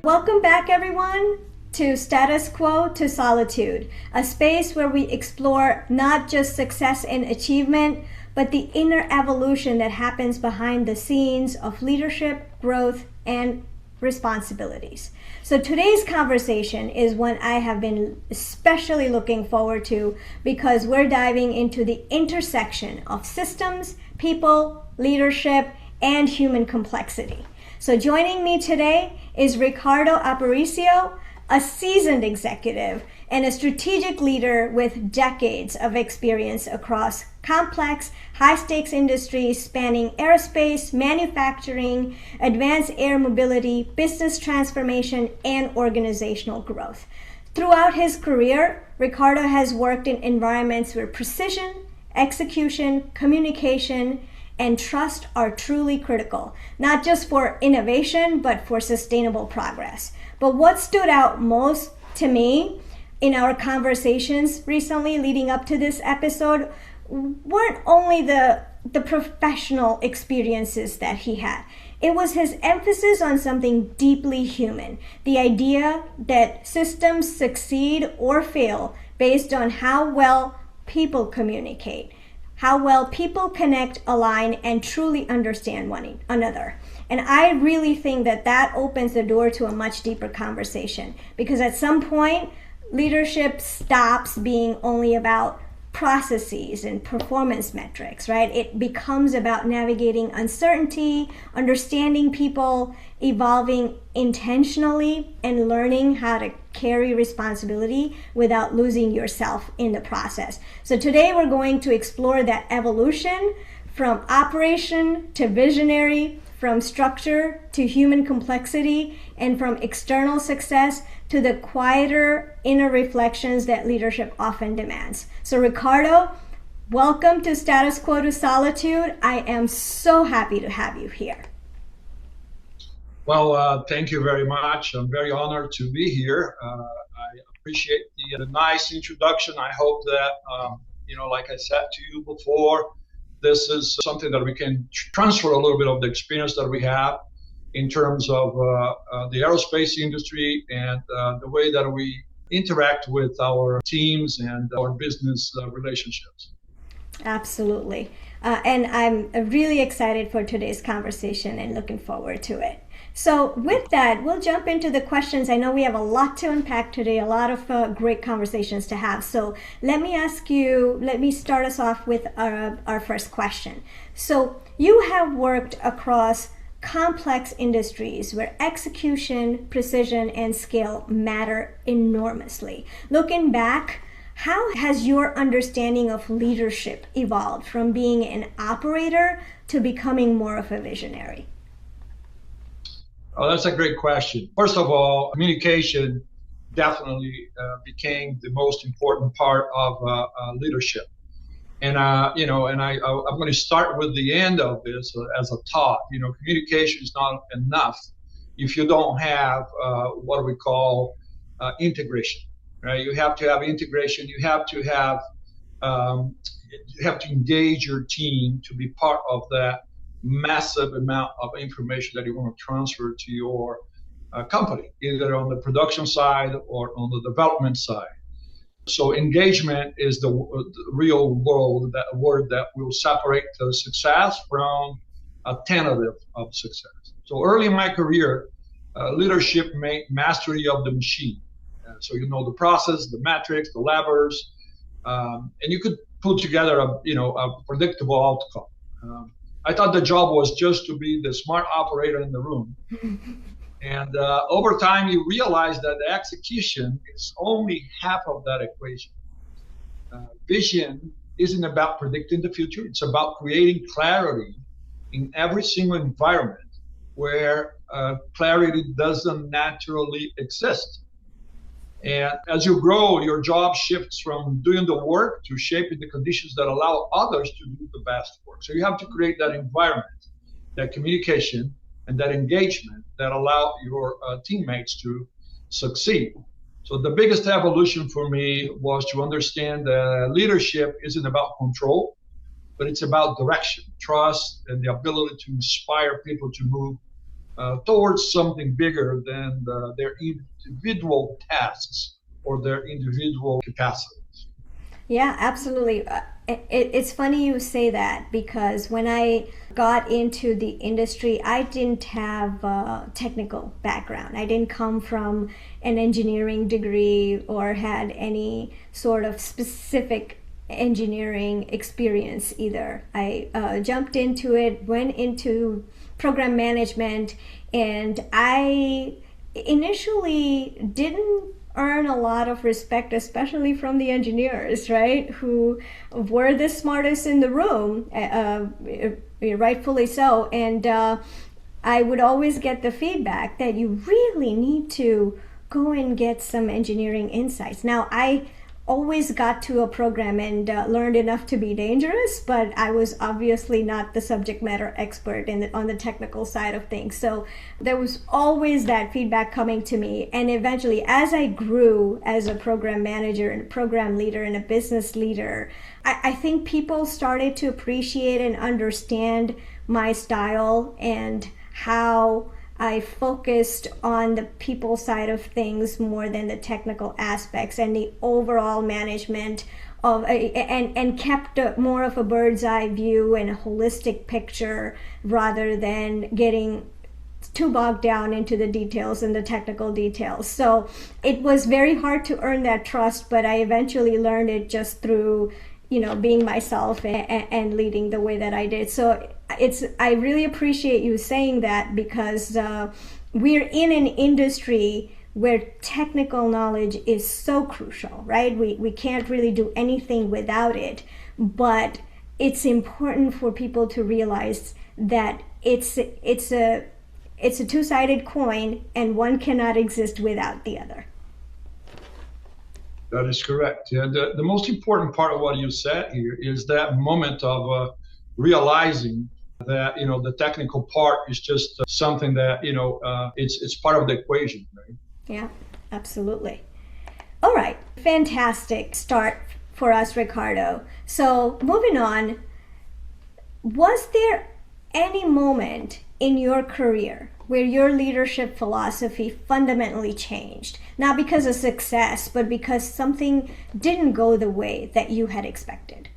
Welcome back, everyone, to Status Quo to Solitude, a space where we explore not just success and achievement, but the inner evolution that happens behind the scenes of leadership, growth, and responsibilities. So today's conversation is one I have been especially looking forward to because we're diving into the intersection of systems, people, leadership, and human complexity. So joining me today is Ricardo Aparicio, a seasoned executive and a strategic leader with decades of experience across complex, high-stakes industries spanning aerospace, manufacturing, advanced air mobility, business transformation, and organizational growth. Throughout his career, Ricardo has worked in environments where precision, execution, communication, and trust are truly critical, not just for innovation, but for sustainable progress. But what stood out most to me in our conversations recently leading up to this episode weren't only the professional experiences that he had. It was his emphasis on something deeply human, the idea that systems succeed or fail based on how well people communicate, how well people connect, align, and truly understand one another. And I really think that that opens the door to a much deeper conversation, because at some point, leadership stops being only about processes and performance metrics, right? It becomes about navigating uncertainty, understanding people, evolving intentionally, and learning how to carry responsibility without losing yourself in the process. So today we're going to explore that evolution from operation to visionary, from structure to human complexity, and from external success to the quieter inner reflections that leadership often demands. So Ricardo, welcome to Status Quo to Solitude. I am so happy to have you here. Well, thank you very much. I'm very honored to be here. I appreciate the nice introduction. I hope that, like I said to you before, this is something that we can transfer a little bit of the experience that we have in terms of the aerospace industry and the way that we interact with our teams and our business relationships. Absolutely. And I'm really excited for today's conversation and looking forward to it. So with that, we'll jump into the questions. I know we have a lot to unpack today, a lot of great conversations to have. So let me start us off with our first question. So you have worked across complex industries where execution, precision, and scale matter enormously. Looking back, how has your understanding of leadership evolved from being an operator to becoming more of a visionary? Oh, that's a great question. First of all, communication definitely became the most important part of leadership. And I'm going to start with the end of this as a thought. Communication is not enough if you don't have what we call integration, right? You have to have integration. You have to engage your team to be part of that massive amount of information that you want to transfer to your company, either on the production side or on the development side. So engagement is the real world, that word that will separate the success from a tentative of success. So early in my career, leadership meant mastery of the machine. So the process, the metrics, the levers, and you could put together a predictable outcome. I thought the job was just to be the smart operator in the room. And over time, you realize that the execution is only half of that equation. Vision isn't about predicting the future. It's about creating clarity in every single environment where clarity doesn't naturally exist. And as you grow, your job shifts from doing the work to shaping the conditions that allow others to do the best work. So you have to create that environment, that communication, and that engagement that allow your teammates to succeed. So the biggest evolution for me was to understand that leadership isn't about control, but it's about direction, trust, and the ability to inspire people to move towards something bigger than their individual tasks or their individual capacities. Yeah, absolutely. It's funny you say that because when I got into the industry, I didn't have a technical background. I didn't come from an engineering degree or had any sort of specific engineering experience either. I jumped into it, went into program management, and I initially didn't earn a lot of respect, especially from the engineers, right? Who were the smartest in the room, rightfully so. And I would always get the feedback that you really need to go and get some engineering insights. Now, I always got to a program and learned enough to be dangerous, but I was obviously not the subject matter expert on the technical side of things. So there was always that feedback coming to me. And eventually, as I grew as a program manager and a program leader and a business leader, I think people started to appreciate and understand my style and how I focused on the people side of things more than the technical aspects and the overall management of, and kept more of a bird's eye view and a holistic picture rather than getting too bogged down into the details and the technical details. So it was very hard to earn that trust, but I eventually learned it just through being myself and leading the way that I did. So I really appreciate you saying that because we're in an industry where technical knowledge is so crucial, right? We can't really do anything without it, but it's important for people to realize that it's a two-sided coin and one cannot exist without the other. That is correct. Yeah, the most important part of what you said here is that moment of realizing that the technical part is just something that it's part of the equation, right? Yeah, absolutely. All right, fantastic start for us, Ricardo. So moving on, was there any moment in your career where your leadership philosophy fundamentally changed? Not because of success, but because something didn't go the way that you had expected?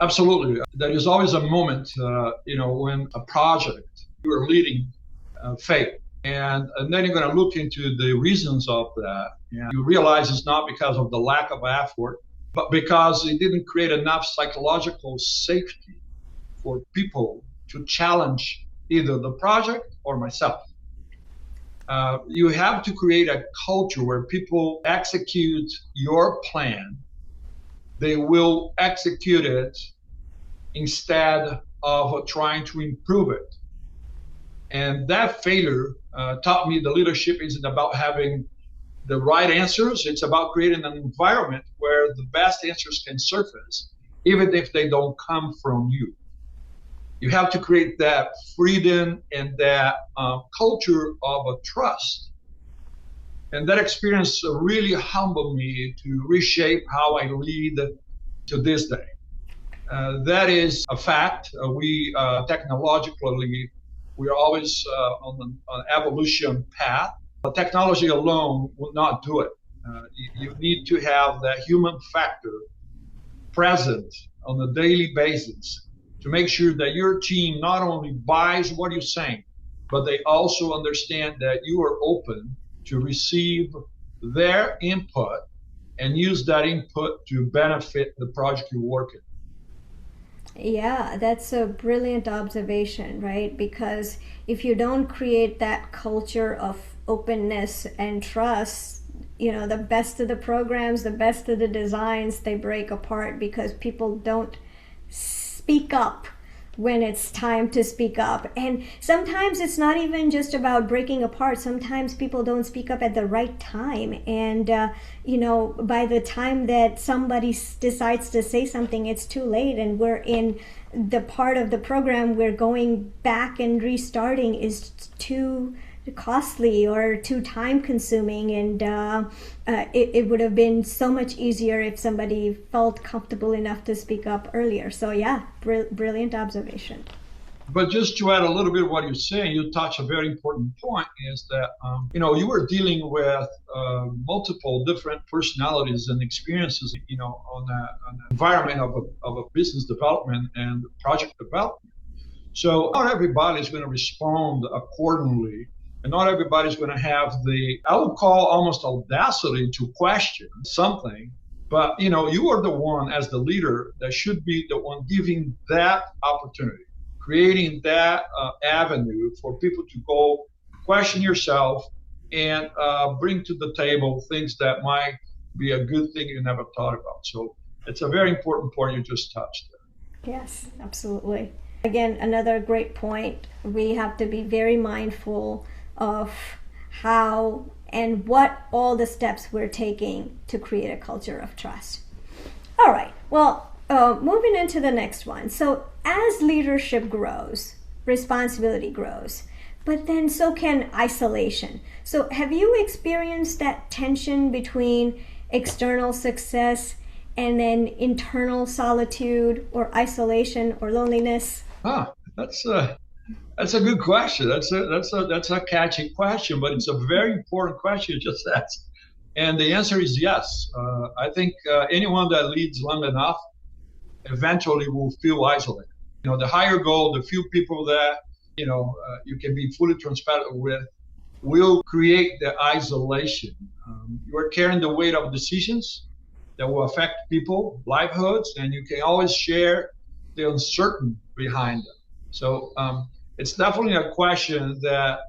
Absolutely. There is always a moment, when a project you are leading failed. And then you're going to look into the reasons of that. And you realize it's not because of the lack of effort, but because it didn't create enough psychological safety for people to challenge either the project or myself. You have to create a culture where people execute your plan. They will execute it instead of trying to improve it. And that failure taught me the leadership isn't about having the right answers. It's about creating an environment where the best answers can surface, even if they don't come from you. You have to create that freedom and that culture of a trust. And that experience really humbled me to reshape how I lead to this day. That is a fact. We technologically, we are always on an evolution path. But technology alone will not do it. You need to have that human factor present on a daily basis to make sure that your team not only buys what you're saying, but they also understand that you are open to receive their input and use that input to benefit the project you're working. Yeah, that's a brilliant observation, right? Because if you don't create that culture of openness and trust, the best of the programs, the best of the designs, they break apart because people don't speak up when it's time to speak up. And sometimes it's not even just about breaking apart. Sometimes people don't speak up at the right time. And, by the time that somebody decides to say something, it's too late. And we're in the part of the program where going back and restarting is too costly or too time consuming, and it would have been so much easier if somebody felt comfortable enough to speak up earlier. So yeah, brilliant observation. But just to add a little bit of what you're saying, you touch a very important point is that, you were dealing with multiple different personalities and experiences, on the environment of a business development and project development. So not everybody is going to respond accordingly. And not everybody's going to have I would call almost audacity to question something. But, you are the one as the leader that should be the one giving that opportunity, creating that avenue for people to go question yourself and bring to the table things that might be a good thing you never thought about. So it's a very important point you just touched there. Yes, absolutely. Again, another great point. We have to be very mindful of how and what all the steps we're taking to create a culture of trust. All right, well, moving into the next one. So as leadership grows, responsibility grows, but then so can isolation. So have you experienced that tension between external success and then internal solitude or isolation or loneliness? That's a good question. That's a catchy question, but it's a very important question you just asked. And the answer is yes. I think anyone that leads long enough eventually will feel isolated. The higher goal, the few people that you can be fully transparent with, will create the isolation. You are carrying the weight of decisions that will affect people, livelihoods, and you can always share the uncertainty behind them. So it's definitely a question that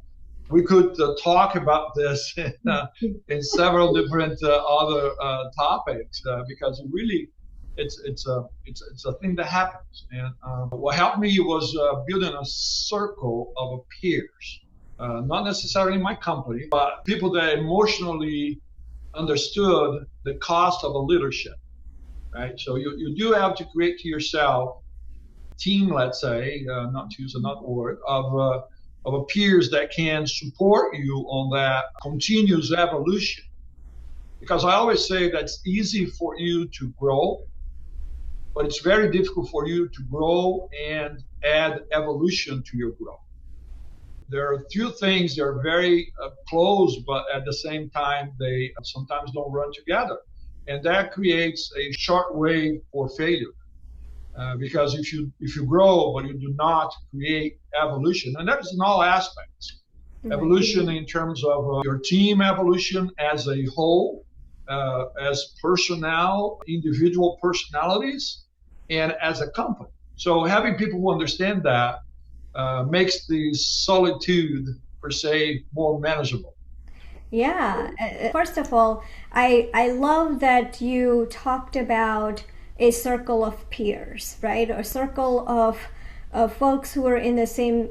we could talk about this in several different other topics because really it's a thing that happens. And what helped me was building a circle of peers, not necessarily in my company, but people that emotionally understood the cost of a leadership, right? So you do have to create to yourself team, let's say, not to use another word, of peers that can support you on that continuous evolution. Because I always say that it's easy for you to grow, but it's very difficult for you to grow and add evolution to your growth. There are two things that are very close, but at the same time, they sometimes don't run together. And that creates a short wave for failure. Because if you grow but you do not create evolution, and that is in all aspects, evolution in terms of your team evolution as a whole, as personnel, individual personalities, and as a company. So having people who understand that makes the solitude per se more manageable. Yeah. First of all, I love that you talked about a circle of peers, right? A circle of folks who are in the same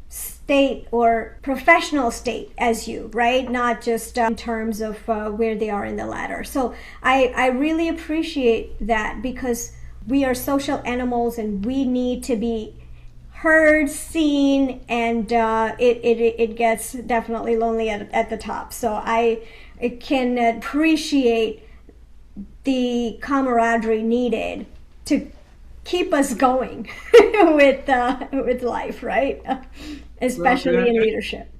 state or professional state as you, right? Not just in terms of where they are in the ladder. So I really appreciate that because we are social animals and we need to be heard, seen, and it gets definitely lonely at the top. So I can appreciate the camaraderie needed to keep us going with life, right? Especially in leadership.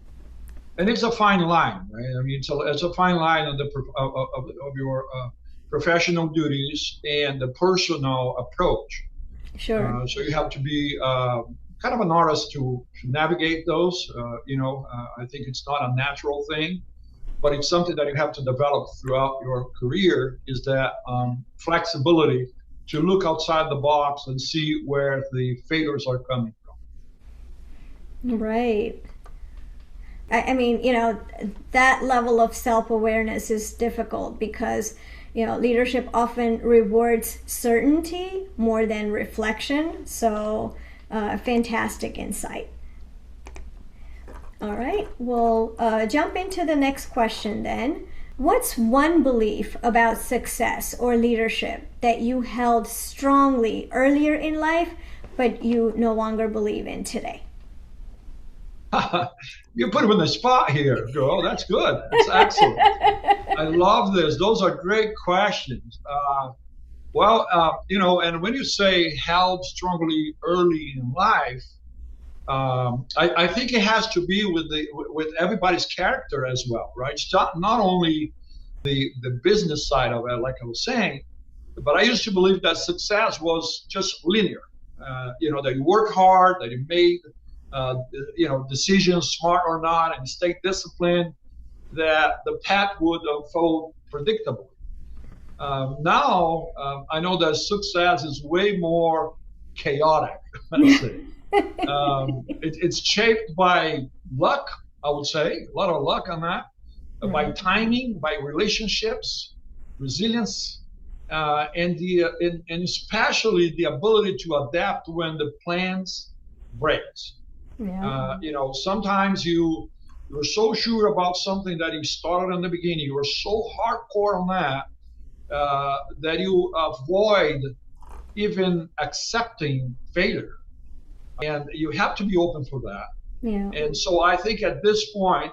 And it's a fine line, right? I mean, it's a fine line of your professional duties and the personal approach. Sure. So you have to be kind of an artist to navigate those. I think it's not a natural thing, but it's something that you have to develop throughout your career, is that flexibility to look outside the box and see where the failures are coming from. Right. I mean, that level of self-awareness is difficult because, leadership often rewards certainty more than reflection. So, fantastic insight. All right, we'll jump into the next question then. What's one belief about success or leadership that you held strongly earlier in life, but you no longer believe in today? You put him in the spot here, girl. That's good. That's excellent. I love this. Those are great questions. And when you say held strongly early in life, I think it has to be with everybody's character as well, right? It's not only the business side of it, like I was saying, but I used to believe that success was just linear. That you work hard, that you made decisions, smart or not, and stay disciplined, that the path would unfold predictably. Now, I know that success is way more chaotic, let's say. It's shaped by luck, I would say, a lot of luck on that, by timing, by relationships, resilience, and especially the ability to adapt when the plans breaks. Yeah. Sometimes you're so sure about something that you started in the beginning, you were so hardcore on that, that you avoid even accepting failure. And you have to be open for that. Yeah. And so I think at this point,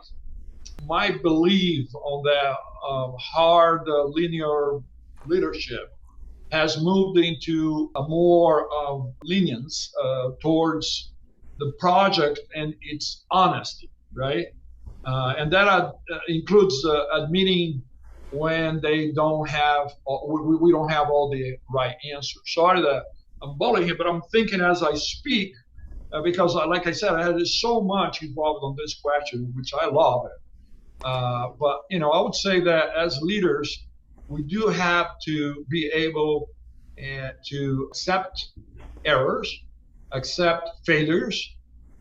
my belief on that hard linear leadership has moved into a more lenience towards the project and its honesty, right? And that includes admitting when they don't have, we don't have all the right answers. Sorry that I'm bullying here, but I'm thinking as I speak, because like I said, I had so much involved on this question, which I love it. But I would say that as leaders, we do have to be able to accept errors, accept failures,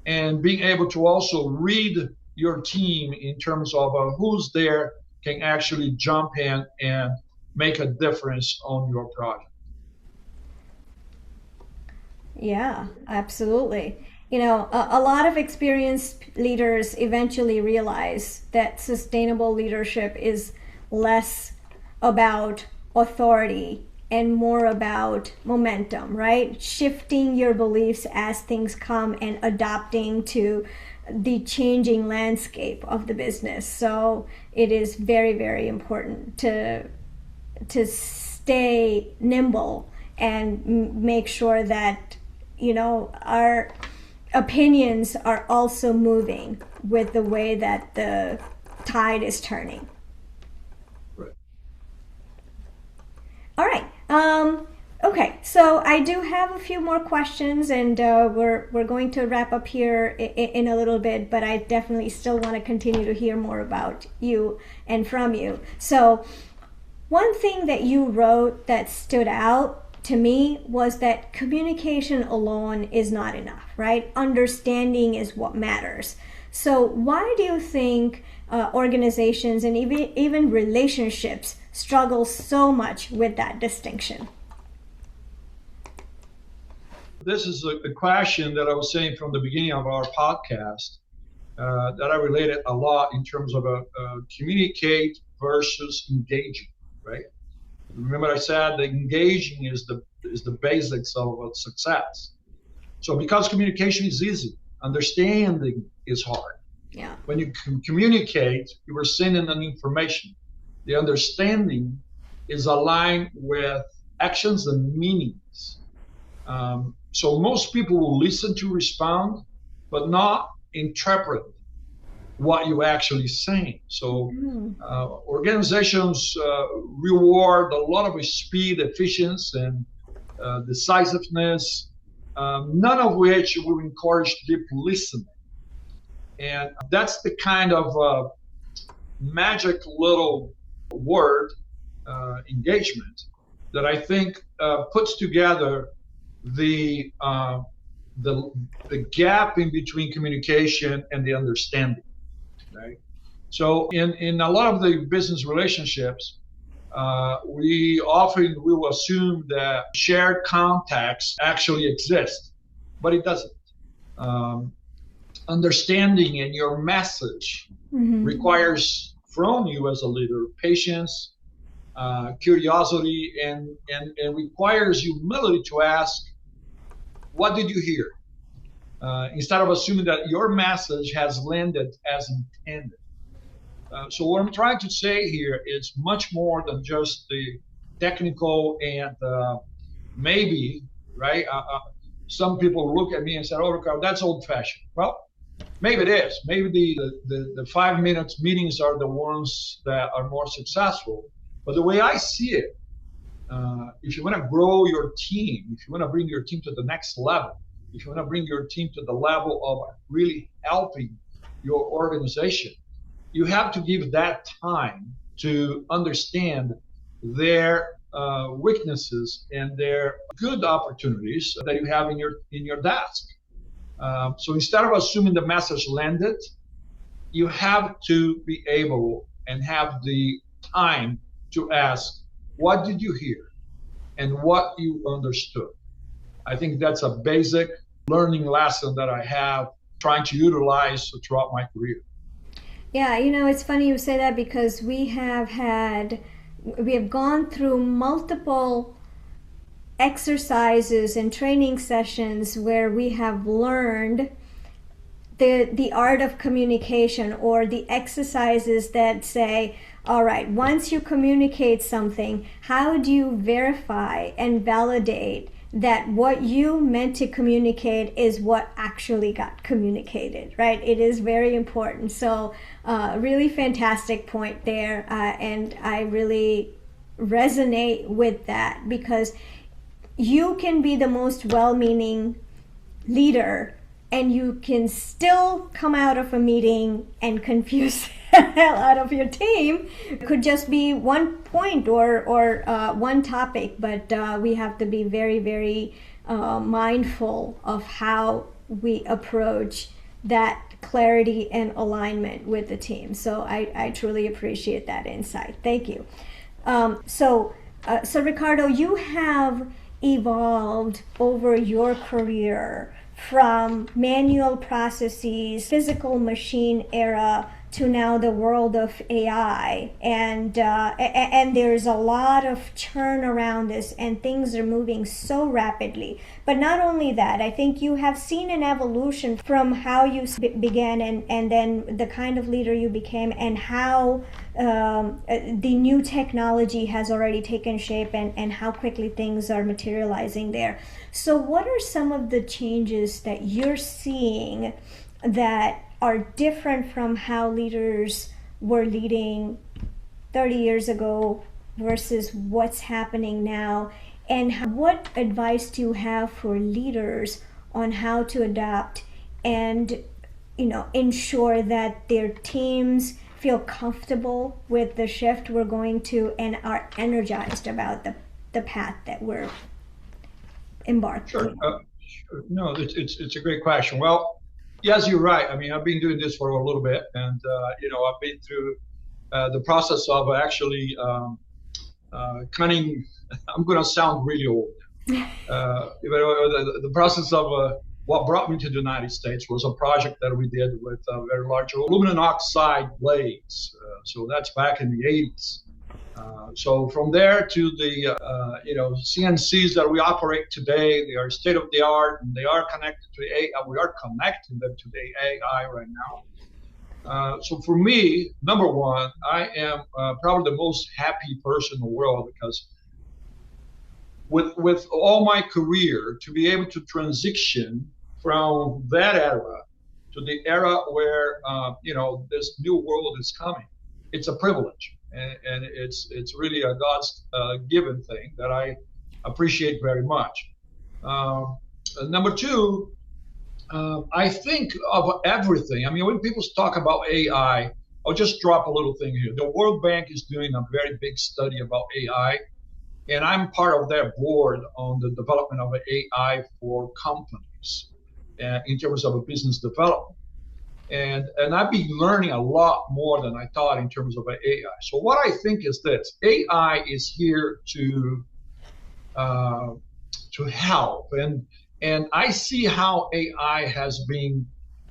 and being able to also read your team in terms of who's there can actually jump in and make a difference on your project. Yeah, absolutely. A lot of experienced leaders eventually realize that sustainable leadership is less about authority and more about momentum, right? Shifting your beliefs as things come and adapting to the changing landscape of the business. So it is very, very important to stay nimble and make sure that our opinions are also moving with the way that the tide is turning. Right. All right. Okay, so I do have a few more questions, and we're going to wrap up here in a little bit, but I definitely still want to continue to hear more about you and from you. So one thing that you wrote that stood out to me was that communication alone is not enough, right? Understanding is what matters. So why do you think organizations and even relationships struggle so much with that distinction? This is a question that I was saying from the beginning of our podcast that I related a lot in terms of communicate versus engaging, right? Remember I said that engaging is the basics of success. So because communication is easy, understanding is hard. Yeah. When you communicate, you are sending an information. The understanding is aligned with actions and meanings. So most people will listen to respond, but not interpret what you actually saying. So organizations reward a lot of speed, efficiency, and decisiveness, none of which will encourage deep listening. And that's the kind of magic little word, engagement, that I think puts together the gap in between communication and the understanding, right? So in a lot of the business relationships, we often will assume that shared context actually exists, but it doesn't. Understanding and your message requires from you as a leader patience, curiosity, and requires humility to ask, what did you hear? Instead of assuming that your message has landed as intended. So what I'm trying to say here is much more than just the technical and maybe, right, some people look at me and say, "Oh, Ricardo, that's old-fashioned." Well, maybe it is. Maybe the 5 minute meetings are the ones that are more successful. But the way I see it, if you want to grow your team, if you want to bring your team to the next level, if you want to bring your team to the level of really helping your organization, you have to give that time to understand their weaknesses and their good opportunities that you have in your desk. So instead of assuming the message landed, you have to be able and have the time to ask, what did you hear and what you understood? I think that's a basic learning lesson that I have trying to utilize throughout my career. Yeah, it's funny you say that because we have gone through multiple exercises and training sessions where we have learned the art of communication, or the exercises that say, all right, once you communicate something, how do you verify and validate that what you meant to communicate is what actually got communicated, right? It is very important. So really fantastic point there, and I really resonate with that, because you can be the most well-meaning leader and you can still come out of a meeting and confuse the hell out of your team. It could just be one point or one topic, but we have to be very, very mindful of how we approach that clarity and alignment with the team. So I truly appreciate that insight. Thank you. So Ricardo, you have evolved over your career from manual processes, physical machine era, to now the world of AI, and there's a lot of churn around this, and things are moving so rapidly. But not only that, I think you have seen an evolution from how you began and then the kind of leader you became, and how the new technology has already taken shape, and how quickly things are materializing there. So what are some of the changes that you're seeing that are different from how leaders were leading 30 years ago versus what's happening now? And what advice do you have for leaders on how to adapt and ensure that their teams feel comfortable with the shift we're going to and are energized about the path that we're embarking on? Sure. No, it's a great question. Well, yes, you're right. I mean, I've been doing this for a little bit, and I've been through the process of actually cunning. I'm going to sound really old. The process of what brought me to the United States was a project that we did with very large aluminum oxide blades. So that's back in the 80s. So from there to the CNCs that we operate today, they are state of the art, and they are connected to AI. We are connecting them to the AI right now. So for me, number one, I am probably the most happy person in the world, because with all my career, to be able to transition from that era to the era where this new world is coming, it's a privilege. And it's really a God's given thing that I appreciate very much. Number two, I think of everything. I mean, when people talk about AI, I'll just drop a little thing here. The World Bank is doing a very big study about AI, and I'm part of their board on the development of AI for companies in terms of a business development. And I've been learning a lot more than I thought in terms of AI. So what I think is this: AI is here to help, and I see how AI has been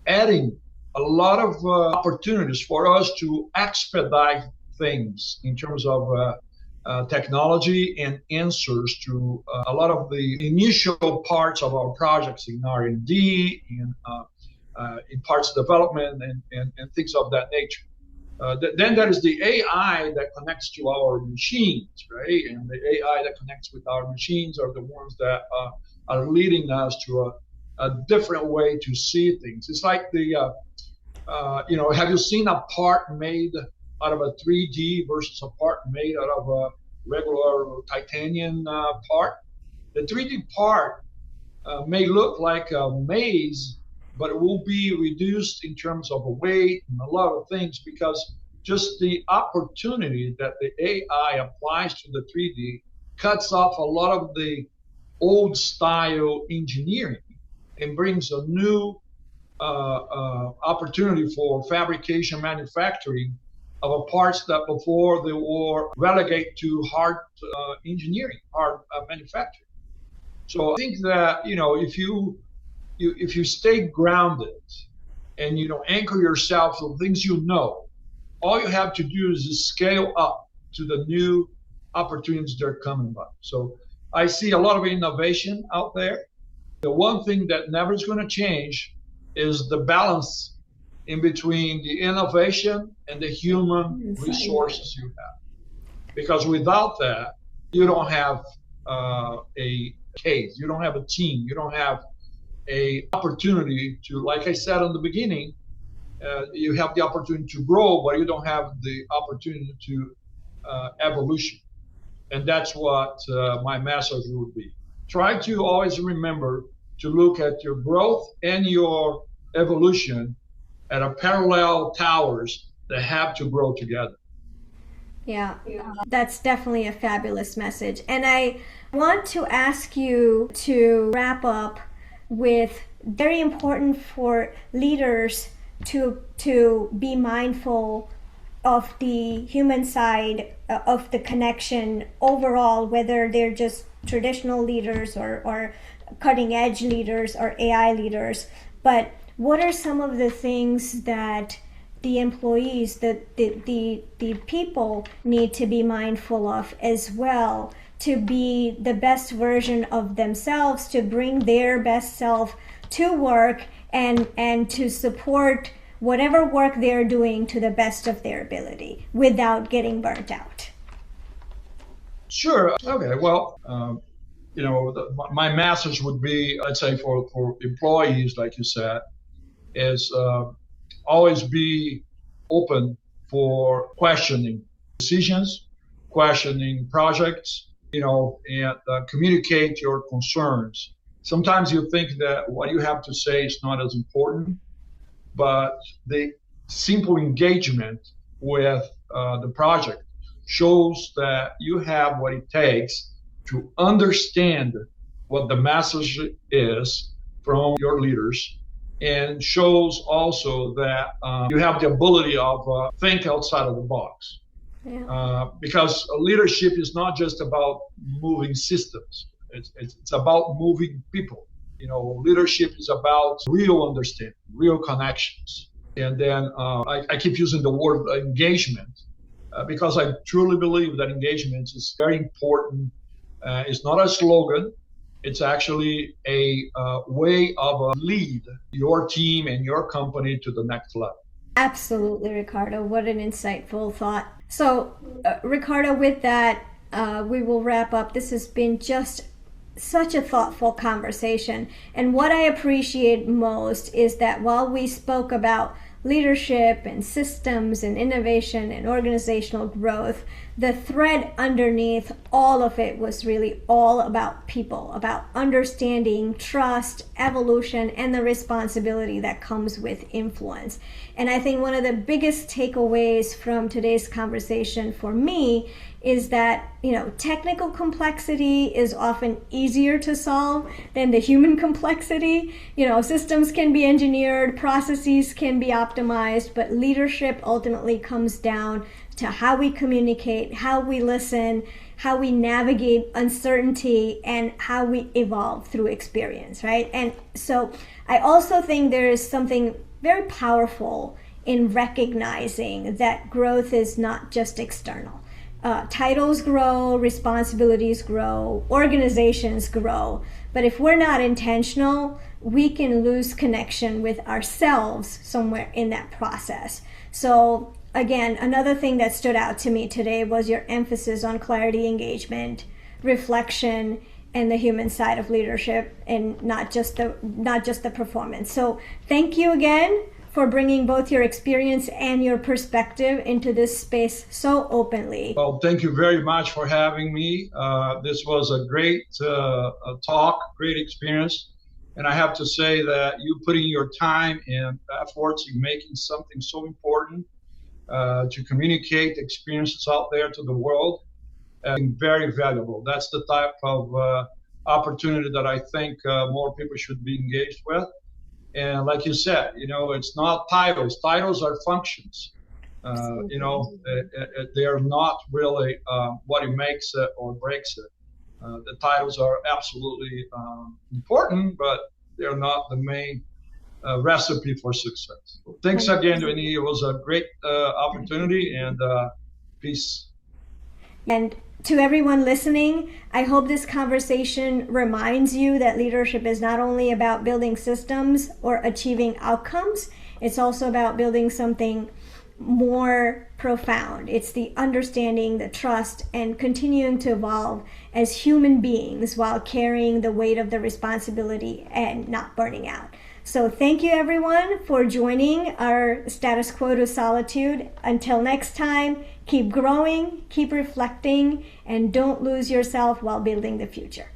adding a lot of opportunities for us to expedite things in terms of technology and answers to a lot of the initial parts of our projects in R&D, in parts development and things of that nature. Then there is the AI that connects to our machines, right? And the AI that connects with our machines are the ones that are leading us to a different way to see things. It's like have you seen a part made out of a 3D versus a part made out of a regular titanium part? The 3D part may look like a maze, but it will be reduced in terms of weight and a lot of things, because just the opportunity that the AI applies to the 3D cuts off a lot of the old style engineering and brings a new opportunity for fabrication manufacturing of parts that before they were relegated to hard engineering, hard manufacturing. So I think that if you stay grounded and anchor yourself to things all you have to do is just scale up to the new opportunities that are coming by. So I see a lot of innovation out there. The one thing that never is going to change is the balance in between the innovation and the human resources you have. Because without that, you don't have a case, you don't have a team, you don't have a opportunity to, like I said in the beginning, you have the opportunity to grow, but you don't have the opportunity to evolution. And that's what my message would be. Try to always remember to look at your growth and your evolution at a parallel towers that have to grow together. Yeah, that's definitely a fabulous message. And I want to ask you to wrap up with very important for leaders to be mindful of the human side of the connection overall, whether they're just traditional leaders or cutting edge leaders or AI leaders. But what are some of the things that the employees, the people need to be mindful of as well, to be the best version of themselves, to bring their best self to work and to support whatever work they're doing to the best of their ability without getting burnt out? Sure. Okay. Well, my message would be, I'd say for employees, like you said, is always be open for questioning decisions, questioning projects, and communicate your concerns. Sometimes you think that what you have to say is not as important, but the simple engagement with the project shows that you have what it takes to understand what the message is from your leaders, and shows also that you have the ability of think outside of the box. Yeah. Because leadership is not just about moving systems. It's about moving people. Leadership is about real understanding, real connections. And then I keep using the word engagement because I truly believe that engagement is very important. It's not a slogan. It's actually a way of lead your team and your company to the next level. Absolutely, Ricardo. What an insightful thought. So, Ricardo, with that, we will wrap up. This has been just such a thoughtful conversation. And what I appreciate most is that while we spoke about leadership and systems and innovation and organizational growth, the thread underneath all of it was really all about people, about understanding, trust, evolution, and the responsibility that comes with influence. And I think one of the biggest takeaways from today's conversation for me is that, technical complexity is often easier to solve than the human complexity. Systems can be engineered, processes can be optimized, but leadership ultimately comes down to how we communicate, how we listen, how we navigate uncertainty, and how we evolve through experience, right? And so I also think there is something very powerful in recognizing that growth is not just external. Titles grow, responsibilities grow, organizations grow, but if we're not intentional, we can lose connection with ourselves somewhere in that process. So again, another thing that stood out to me today was your emphasis on clarity, engagement, reflection, and the human side of leadership, and not just the performance. So thank you again for bringing both your experience and your perspective into this space so openly. Well, thank you very much for having me. This was a great talk, great experience. And I have to say that you putting your time and efforts in making something so important to communicate experiences out there to the world, very valuable. That's the type of opportunity that I think more people should be engaged with. And like you said, it's not titles. Titles are functions. They are not really what it makes it or breaks it. The titles are absolutely important, but they're not the main recipe for success. So thanks again, Dhwani. It was a great opportunity, and peace. And to everyone listening, I hope this conversation reminds you that leadership is not only about building systems or achieving outcomes, it's also about building something more profound. It's the understanding, the trust, and continuing to evolve as human beings while carrying the weight of the responsibility and not burning out. So thank you everyone for joining our Status Quo to Solitude. Until next time, keep growing, keep reflecting, and don't lose yourself while building the future.